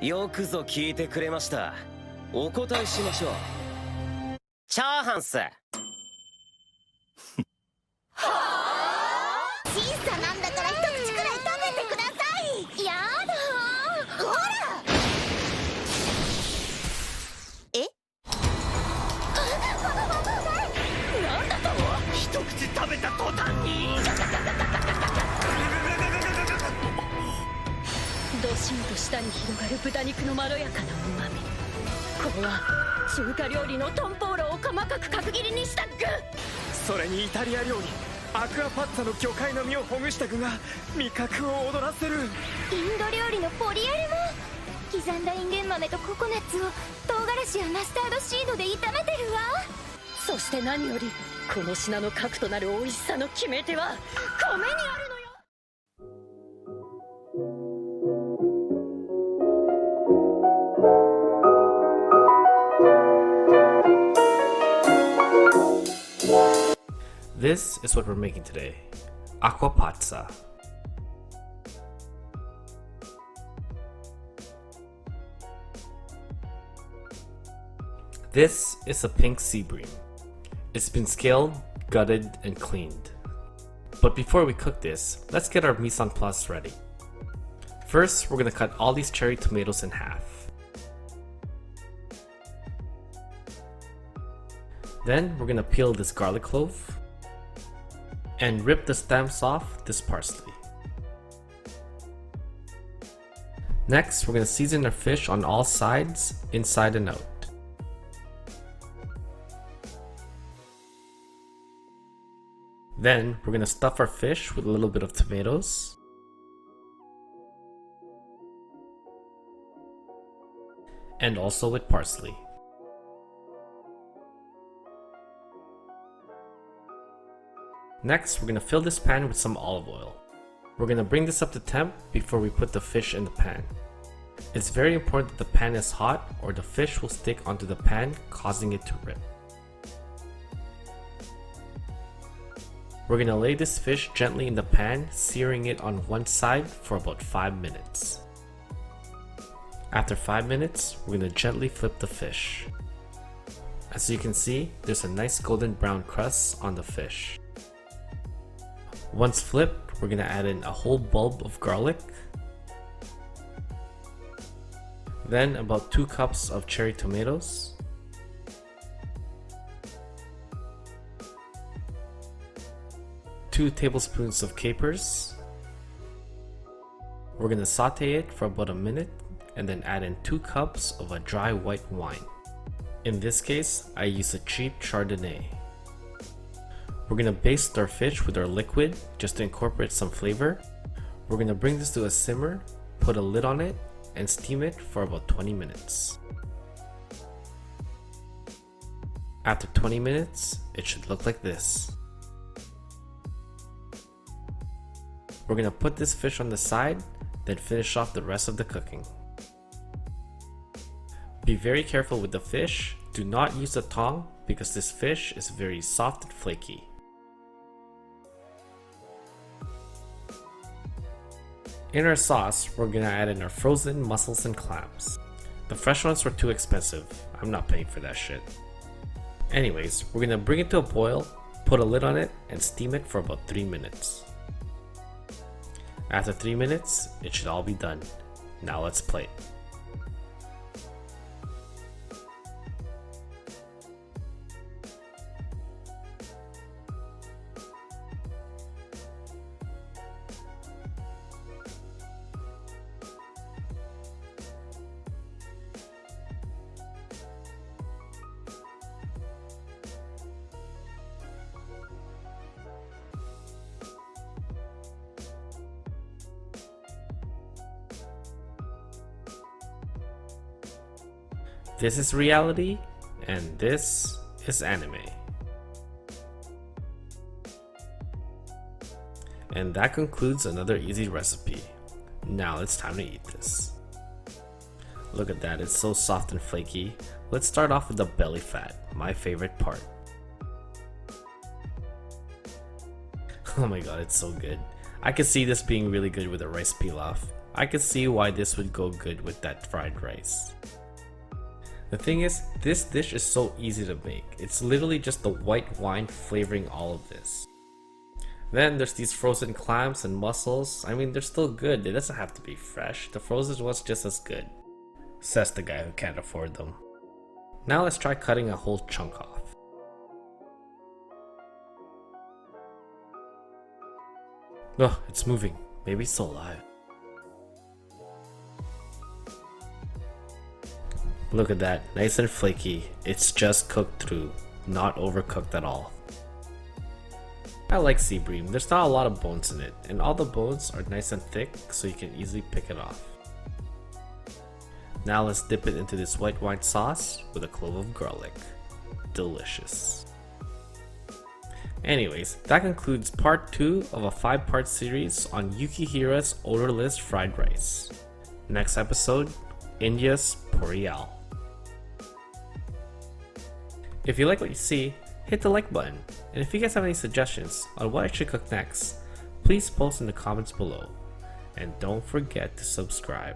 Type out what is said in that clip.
よくぞ聞いてくれました。お答えしましょう。チャーハンっす。はあ、小さなんだから一口くらい食べてください。やだー。ほら。え？なんだと？一口食べた途端に。どしんと下に広がる豚肉のまろやかなうまみ。これは中華料理のトンポーロを細かく角切りにした具。それにイタリア料理アクアパッツァの魚介の身をほぐした具が味覚を踊らせる。インド料理のポリエルも刻んだインゲン豆とココナッツを唐辛子やマスタードシードで炒めてるわ。そして何よりこの品の核となる美味しさの決め手は米にあるのよ。This is what we're making today, Acqua Pazza. This is a pink sea bream. It's been scaled, gutted, and cleaned. But before we cook this, let's get our mise en place ready. First, we're going to cut all these cherry tomatoes in half. Then we're going to peel this garlic clove and rip the stems off this parsley. Next, we're going to season our fish on all sides, inside and out. Then, we're going to stuff our fish with a little bit of tomatoes, and also with parsley. Next, we're going to fill this pan with some olive oil. We're going to bring this up to temp before we put the fish in the pan. It's very important that the pan is hot or the fish will stick onto the pan, causing it to rip. We're going to lay this fish gently in the pan, searing it on one side for about 5 minutes. After 5 minutes, we're going to gently flip the fish. As you can see, there's a nice golden brown crust on the fish. Once flipped, we're going to add in a whole bulb of garlic, then about 2 cups of cherry tomatoes, two tablespoons of capers. We're going to saute it for about a minute and then add in 2 cups of a dry white wine. In this case, I use a cheap Chardonnay. We're going to baste our fish with our liquid just to incorporate some flavor. We're going to bring this to a simmer, put a lid on it, and steam it for about 20 minutes. After 20 minutes, it should look like this. We're going to put this fish on the side, then finish off the rest of the cooking. Be very careful with the fish. Do not use a tong because this fish is very soft and flaky. In our sauce, we're gonna add in our frozen mussels and clams. The fresh ones were too expensive. I'm not paying for that shit. Anyways, we're gonna bring it to a boil, put a lid on it, and steam it for about 3 minutes. After 3 minutes, it should all be done. Now let's plate. This is reality, and this is anime. And that concludes another easy recipe. Now it's time to eat this. Look at that, it's so soft and flaky. Let's start off with the belly fat, my favorite part. Oh my god, it's so good. I could see this being really good with a rice pilaf. I can see why this would go good with that fried rice. The thing is, this dish is so easy to make. It's literally just the white wine flavoring all of this. Then there's these frozen clams and mussels. I mean, they're still good. It doesn't have to be fresh. The frozen one's just as good. Says the guy who can't afford them. Now let's try cutting a whole chunk off. Oh, it's moving. Maybe it's still alive. Look at that, nice and flaky. It's just cooked through, not overcooked at all. I like sea bream. There's not a lot of bones in it, and all the bones are nice and thick so you can easily pick it off. Now let's dip it into this white wine sauce with a clove of garlic. Delicious. Anyways, that concludes part 2 of a 5-part series on Yukihira's odorless fried rice. Next episode, India's Porial. If you like what you see, hit the like button, and if you guys have any suggestions on what I should cook next, please post in the comments below, and don't forget to subscribe.